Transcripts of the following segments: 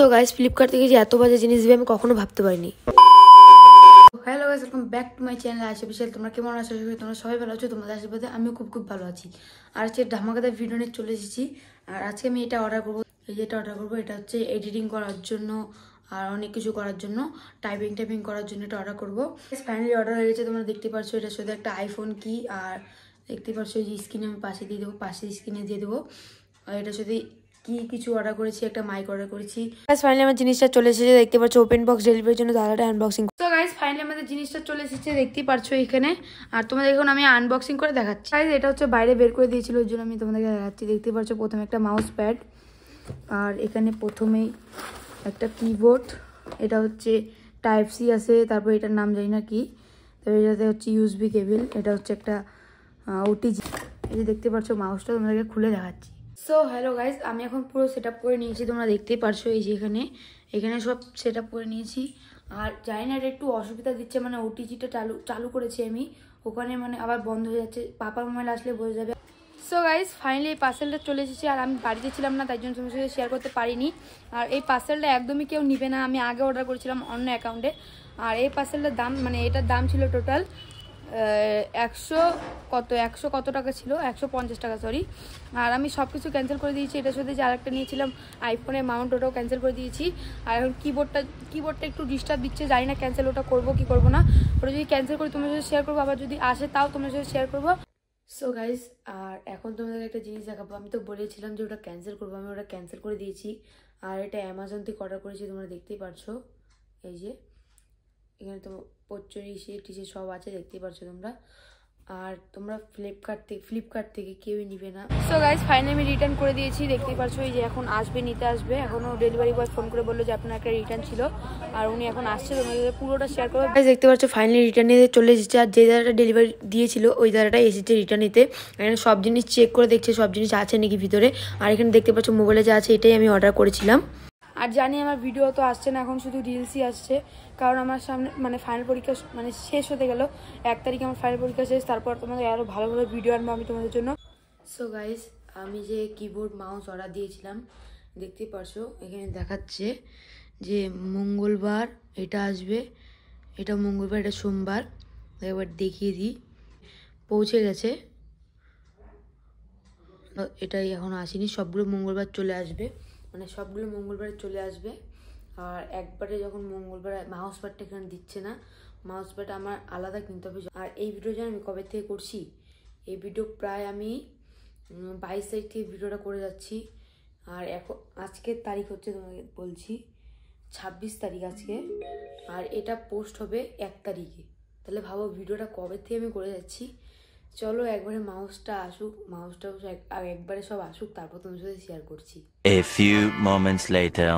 So guys Flipkart থেকে যে এত বাজে জিনিস দিবে আমি কখনো ভাবতে পারিনি। Hello guys, welcome back to my channel Asha Bishal. তোমরা কেমন আছো? তোমরা সবাই ভালো আছো? তোমাদের আশীর্বাদে আমিও খুব ভালো আছি। আর আজকে ধামাকাদার ভিডিও নিয়ে চলে এসেছি। আর আজকে আমি এটা অর্ডার করবো, এই যে এটা অর্ডার করবো। এটা হচ্ছে এডিটিং করার জন্য আর অনেক কিছু করার জন্য, টাইপিং করার জন্য এটা অর্ডার করবো। ফাইনালি অর্ডার হয়ে গেছে, তোমরা দেখতে পাচ্ছ। এটার সাথে একটা আইফোন কি, আর দেখতে পাচ্ছ এই যে স্ক্রিনে আমি পাশে দিয়ে দেবো, পাশে স্ক্রিনে দিয়ে দেবো। আর এটার সাথে কি কিছু অর্ডার করেছি, একটা মাইক অর্ডার করেছি। ফাইনালি আমার জিনিসটা চলে এসেছে, দেখতে পাচ্ছ। ওপেন বক্স ডেলিভারির জন্য দাদাটা আনবক্সিং। তো গাইস ফাইনালি আমাদের জিনিসটা চলে এসেছে, দেখতেই পারছো এখানে। আর তোমাদের এখন আমি আনবক্সিং করে দেখাচ্ছি। গাইস এটা হচ্ছে বাইরে বের করে দিয়েছিল, ওই জন্য আমি তোমাদেরকে দেখাচ্ছি। দেখতে পাচ্ছ প্রথমে একটা মাউস প্যাড, আর এখানে প্রথমেই একটা কিবোর্ড। এটা হচ্ছে টাইপ সি আছে, তারপর এটার নাম জানি না কি, তবে এটাতে হচ্ছে ইউএসবি কেবল। এটা হচ্ছে একটা ওটিজি। এই যে দেখতে পাচ্ছ মাউসটা, তোমাদেরকে খুলে দেখাচ্ছি। সো হ্যালো গাইজ, আমি এখন পুরো সেট আপ করে নিয়েছি, তোমরা দেখতেই পারছো। এই যে এখানে সব সেট আপ করে নিয়েছি। আর জানি না এটা একটু অসুবিধা দিচ্ছে, মানে ওটিজিটা চালু করেছি আমি, ওখানে মানে আবার বন্ধ হয়ে যাচ্ছে। পাপার মোবাইল আসলে বোঝা যাবে। সো গাইজ ফাইনালি এই পার্সেলটা চলে এসেছে, আর আমি বাড়িতে ছিলাম না, তাই জন্য তোমার সাথে শেয়ার করতে পারিনি। আর এই পার্সেলটা একদমই কেউ নিবে না, আমি আগে অর্ডার করেছিলাম অন্য অ্যাকাউন্টে। আর এই পার্সেলটার দাম, মানে এটার দাম ছিল টোটাল 100 কত টাকা ছিল, 150 টাকা সরি। আর আমি সব কিছু ক্যান্সেল করে দিয়েছি। এটার সাথে যে আরেকটা নিয়েছিলাম আইফোনের মাউন্ট, ওটাও ক্যান্সেল করে দিয়েছি। আর এখন কিবোর্ডটা একটু ডিস্টার্ব দিচ্ছে, জানি না ক্যান্সেল ওটা করবো কি করবো না। ওটা যদি ক্যান্সেল করি তোমার সাথে শেয়ার করবো, আবার যদি আসে তাও তোমার সাথে শেয়ার করবো। সো গাইজ, আর এখন তোমাদের একটা জিনিস দেখাবো। আমি তো বলেছিলাম যে ওটা ক্যান্সেল করবো, আমি ওটা ক্যান্সেল করে দিয়েছি। আর এটা অ্যামাজন থেকে অর্ডার করেছি, তোমরা দেখতেই পারছো। এই যে এখানে তো পচ্চরি টিসে সব আছে, দেখতেই পাচ্ছ তোমরা। আর তোমরা ফ্লিপকার্ট থেকে কেউই নিবে না। সো গাইজ ফাইনালি আমি রিটার্ন করে দিয়েছি, দেখতেই পাচ্ছ। এই যে এখন নিতে আসবে। এখনও ডেলিভারি বয় ফোন করে বললো যে আপনার একটা রিটার্ন ছিল, আর উনি এখন আসছে, তোমাদের পুরোটা শেয়ার করবো। দেখতে পাচ্ছ ফাইনালি রিটার্ন নিতে চলে এসেছে। আর যে দাদাটা ডেলিভারি দিয়েছিল ওই দাদাটা এসেছে রিটার্ন নিতে। এখানে সব জিনিস চেক করে দেখছে, সব জিনিস আছে নাকি ভিতরে। আর এখানে দেখতে পাচ্ছ মোবাইলে যা আছে এটাই আমি অর্ডার করেছিলাম। আর জানি আমার ভিডিও তো আসছে না, এখন শুধু রিলসই আসছে, কারণ আমার সামনে মানে ফাইনাল পরীক্ষা মানে শেষ হতে গেল। 1 তারিখে আমার ফাইনাল পরীক্ষা শেষ, তারপর তোমাদের আরও ভালো ভিডিও আনবো আমি তোমাদের জন্য। সো গাইস, আমি যে কিবোর্ড মাউস অর্ডার দিয়েছিলাম, দেখতেই পারছো এখানে দেখাচ্ছে যে মঙ্গলবার এটা আসবে। এটা মঙ্গলবার, এটা সোমবার। একবার দেখিয়ে দিই, পৌঁছে গেছে। এটাই এখন আসেনি, সবগুলো মঙ্গলবার চলে আসবে, মানে সবগুলো মঙ্গলবারে চলে আসবে। আর একবারে যখন মঙ্গলবার মাউস প্যাডটা এখানে দিচ্ছে না, মাউস প্যাড আমার আলাদা কিনতে হবে। আর এই ভিডিও জানি আমি কবে থেকে করছি, এই ভিডিও প্রায় আমি 22 তারিখ থেকে ভিডিওটা করে যাচ্ছি। আর এখন আজকের তারিখ হচ্ছে, তোমাকে বলছি 26 তারিখ আজকে। আর এটা পোস্ট হবে 1 তারিখে। তাহলে ভাবো ভিডিওটা কবে থেকে আমি করে যাচ্ছি। চলো একবারে মাউসটা আসুক, একবারে সব আসুক, তারপর তোমার সাথে শেয়ার করছি। A few moments later.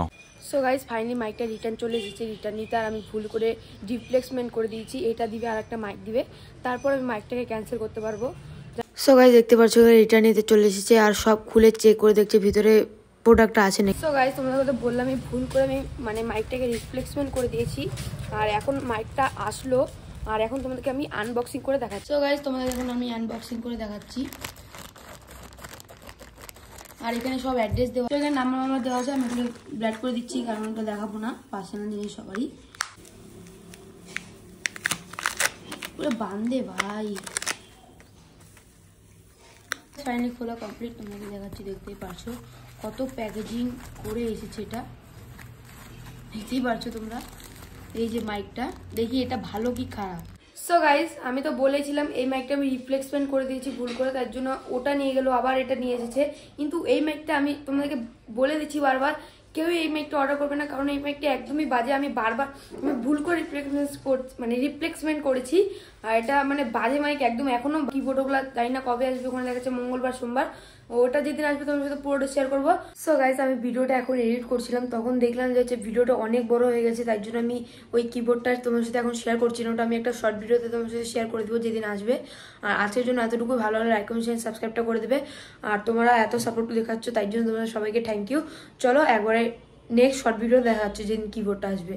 So guys finally মাইকটা রিটার্ন চলে এসেছে। রিটার্ন নিতে আর আমি ভুল করে রিপ্লেসমেন্ট করে দিয়েছি। এটা দিবে আর একটা মাইক দিবে, তারপর আমি মাইকটাকে ক্যান্সেল করতে পারবো। সো গাইজ দেখতে পাচ্ছ রিটার্ন নিতে চলে এসেছে, আর সব খুলে চেক করে দেখছে ভিতরে প্রোডাক্টটা আছে নাকি। সো গাইজ তোমরা কথা বললাম, আমি ভুল করে আমি মানে মাইকটাকে রিপ্লেসমেন্ট করে দিয়েছি। আর এখন মাইকটা আসলো, আর এখন তোমাদেরকে আমি আনবক্সিং করে দেখাচ্ছি। সো গাইজ তোমাদের এখন আমি আনবক্সিং করে দেখাচ্ছি। আর এখানে সব অ্যাড্রেস দেওয়া, এখানে নাম্বার দেওয়া আছে। আমি এগুলো ব্ল্যাক করে দিচ্ছি, কারণ এটা দেখাবো না, পার্সোনাল জিনিস সবারই। পুরো বান্ধে ভাই। ফাইনালি খোলা কমপ্লিট, তোমাকে দেখাচ্ছি। দেখতেই পারছো কত প্যাকেজিং করে এসেছে, এটা দেখতেই পারছো তোমরা। এই যে মাইকটা, দেখি এটা ভালো কি খারাপ। সো গাইজ আমি তো বলেছিলাম এই মাইকটা আমি রিপ্লেসমেন্ট করে দিয়েছি ভুল করে, তার জন্য ওটা নিয়ে গেল, আবার এটা নিয়ে এসেছে। কিন্তু এই মাইকটা আমি তোমাদেরকে বলে দিচ্ছি বারবার, কেউ এই মাইকটা অর্ডার করবে না, কারণ এই মাইকটা একদমই বাজে। আমি ভুল করে রিপ্লেসমেন্ট করেছি। আর এটা মানে বাজে মাইক একদম। এখনো কিবোর্ড ওগুলো জানি না কবে আসবে, ওখানে দেখাচ্ছে মঙ্গলবার সোমবার। ওটা যেদিন আসবে তোমার সাথে পুরোটা শেয়ার করবো। সো গাইজ আমি ভিডিওটা এখন এডিট করছিলাম, তখন দেখলাম যে হচ্ছে ভিডিওটা অনেক বড় হয়ে গেছে, তাই জন্য আমি ওই কিবোর্ডটা তোমার সাথে এখন শেয়ার করছি না। ওটা আমি একটা শর্ট ভিডিওতে তোমার সাথে শেয়ার করে দেবো যেদিন আসবে। আর আজকের জন্য এতটুকু, ভালো হলে লাইক কমেন্ট শেয়ার সাবস্ক্রাইবটা করে দেবে। আর তোমরা এত সাপোর্ট দেখাচ্ছ, তাই জন্য তোমরা সবাইকে থ্যাংক ইউ। চলো একবারে নেক্সট শর্ট ভিডিও দেখা যাচ্ছে যেদিন কিবোর্ডটা আসবে।